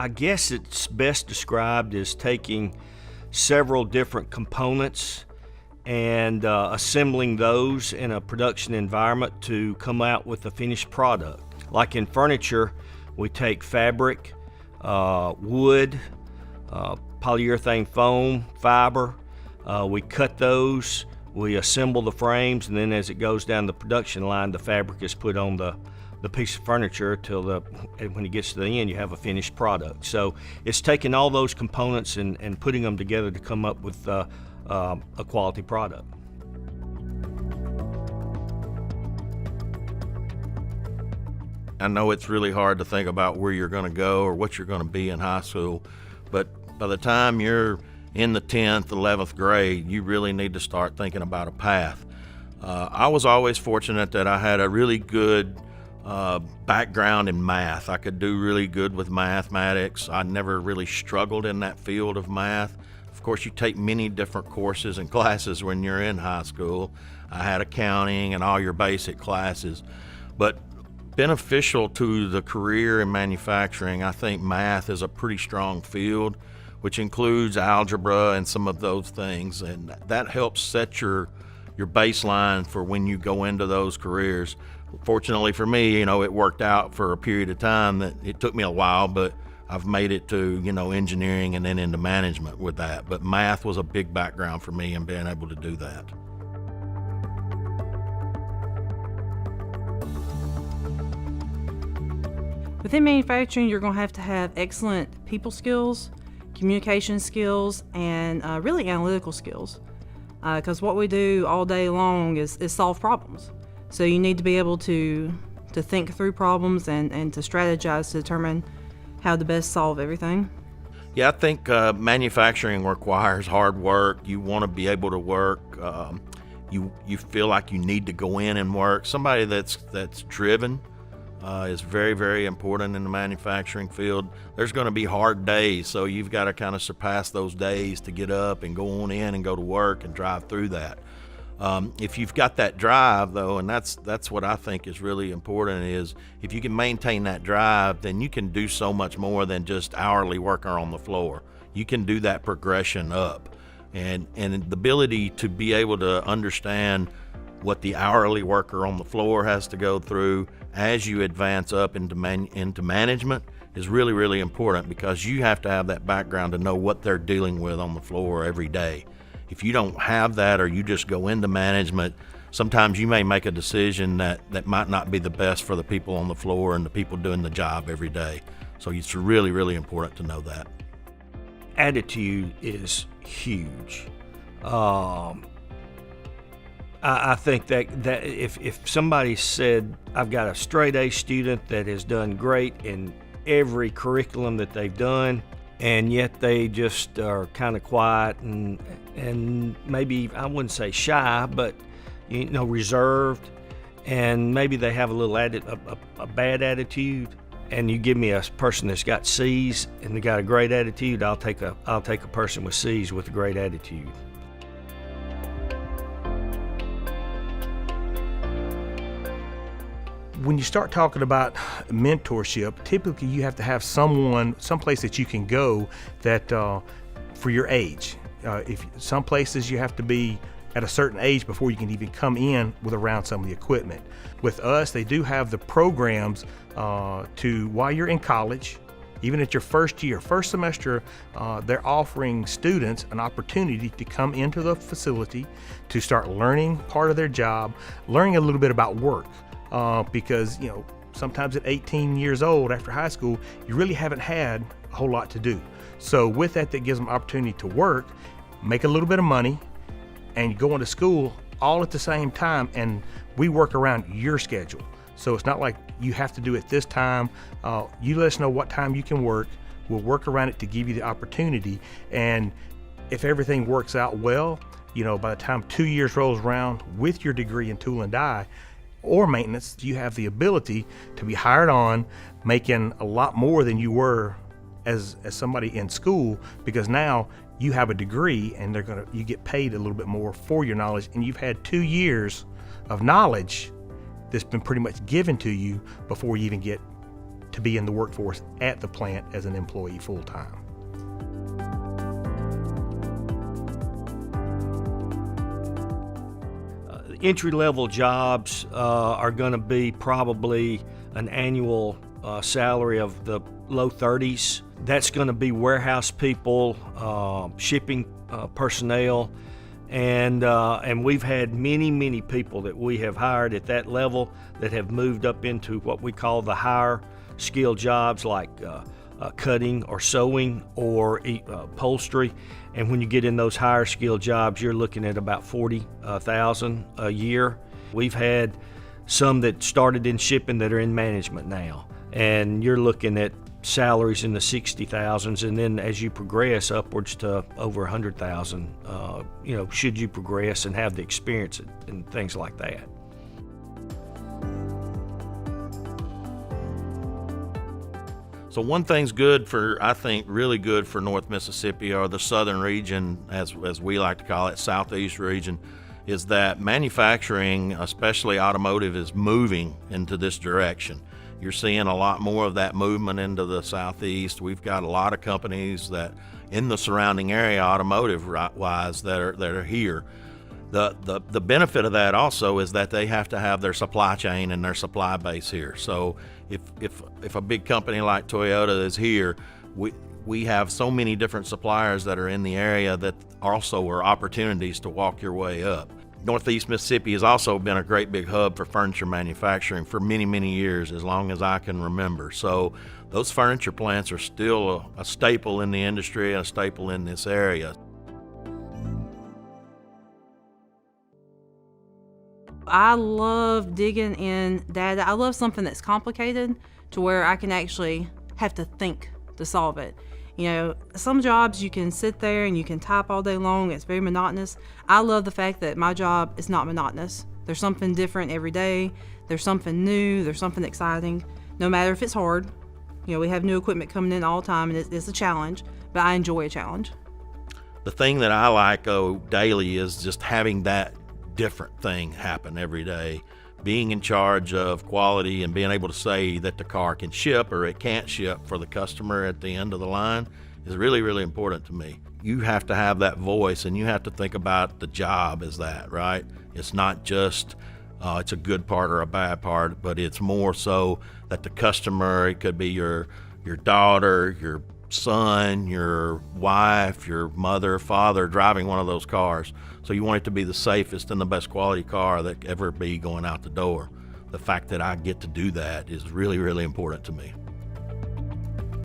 I guess it's best described as taking several different components and assembling those in a production environment to come out with a finished product. Like in furniture, we take fabric, wood, polyurethane foam, fiber, we cut those, we assemble the frames, and then as it goes down the production line, the fabric is put on the piece of furniture till when it gets to the end, you have a finished product. So it's taking all those components and putting them together to come up with a quality product. I know it's really hard to think about where you're going to go or what you're going to be in high school, but by the time you're in the 10th, 11th grade, you really need to start thinking about a path. I was always fortunate that I had a really good background in math. I could do really good with mathematics. I never really struggled in that field of math. Of course, you take many different courses and classes when you're in high school. I had accounting and all your basic classes, but beneficial to the career in manufacturing, I think math is a pretty strong field, which includes algebra and some of those things, and that helps set your baseline for when you go into those careers. Fortunately for me, it worked out for a period of time. That it took me a while, but I've made it to, engineering and then into management with that. But math was a big background for me in being able to do that. Within manufacturing, you're going to have excellent people skills, communication skills, and really analytical skills. Because what we do all day long is solve problems. So you need to be able to think through problems and to strategize to determine how to best solve everything. Yeah, I think manufacturing requires hard work. You want to be able to work. You feel like you need to go in and work. Somebody that's driven is very, very important in the manufacturing field. There's going to be hard days, so you've got to kind of surpass those days to get up and go on in and go to work and drive through that. If you've got that drive, though, and that's what I think is really important, is if you can maintain that drive, then you can do so much more than just hourly worker on the floor. You can do that progression up, and the ability to be able to understand what the hourly worker on the floor has to go through as you advance up into management is really, really important, because you have to have that background to know what they're dealing with on the floor every day. If you don't have that, or you just go into management, sometimes you may make a decision that might not be the best for the people on the floor and the people doing the job every day. So it's really, really important to know that. Attitude is huge. I think that if somebody said, I've got a straight A student that has done great in every curriculum that they've done, and yet they just are kind of quiet and maybe, I wouldn't say shy, but reserved, and maybe they have a little a bad attitude, and you give me a person that's got C's and they got a great attitude, I'll take a person with C's with a great attitude. When you start talking about mentorship, typically you have to have someplace that you can go that for your age. If some places you have to be at a certain age before you can even come in with around some of the equipment. With us, they do have the programs to while you're in college, even at your first semester, they're offering students an opportunity to come into the facility to start learning part of their job, learning a little bit about work. Because sometimes at 18 years old after high school, you really haven't had a whole lot to do. So with that gives them opportunity to work, make a little bit of money, and go into school all at the same time, and we work around your schedule. So it's not like you have to do it this time. You let us know what time you can work. We'll work around it to give you the opportunity, and if everything works out well, by the time 2 years rolls around with your degree in tool and die, or maintenance, you have the ability to be hired on, making a lot more than you were as somebody in school, because now you have a degree and you get paid a little bit more for your knowledge, and you've had 2 years of knowledge that's been pretty much given to you before you even get to be in the workforce at the plant as an employee full-time. Entry-level jobs are going to be probably an annual salary of the low 30s. That's going to be warehouse people, shipping personnel, and we've had many people that we have hired at that level that have moved up into what we call the higher skill jobs, like cutting or sewing or upholstery. And when you get in those higher skill jobs, you're looking at about $40,000 a year. We've had some that started in shipping that are in management now, and you're looking at salaries in the 60,000s, and then as you progress upwards to over 100,000, should you progress and have the experience and things like that. So one thing's good I think really good for North Mississippi, or the southern region, as we like to call it, southeast region, is that manufacturing, especially automotive, is moving into this direction. You're seeing a lot more of that movement into the southeast. We've got a lot of companies that in the surrounding area, automotive wise, that are here. The benefit of that also is that they have to have their supply chain and their supply base here. So if a big company like Toyota is here, we have so many different suppliers that are in the area that also are opportunities to walk your way up. Northeast Mississippi has also been a great big hub for furniture manufacturing for many years, as long as I can remember. So those furniture plants are still a staple in the industry, a staple in this area. I love digging in data. I love something that's complicated to where I can actually have to think to solve it. Some jobs you can sit there and you can type all day long. It's very monotonous. I love the fact that my job is not monotonous. There's something different every day. There's something new. There's something exciting. No matter if it's hard. We have new equipment coming in all the time, and it's a challenge, but I enjoy a challenge. The thing that I like daily is just having that different thing happen every day. Being in charge of quality and being able to say that the car can ship or it can't ship for the customer at the end of the line is really important to me. You have to have that voice, and you have to think about the job as that, right? It's not just it's a good part or a bad part, but it's more so that the customer, it could be your daughter, your son, your wife, your mother, father driving one of those cars. So you want it to be the safest and the best quality car that could ever be going out the door. The fact that I get to do that is really important to me.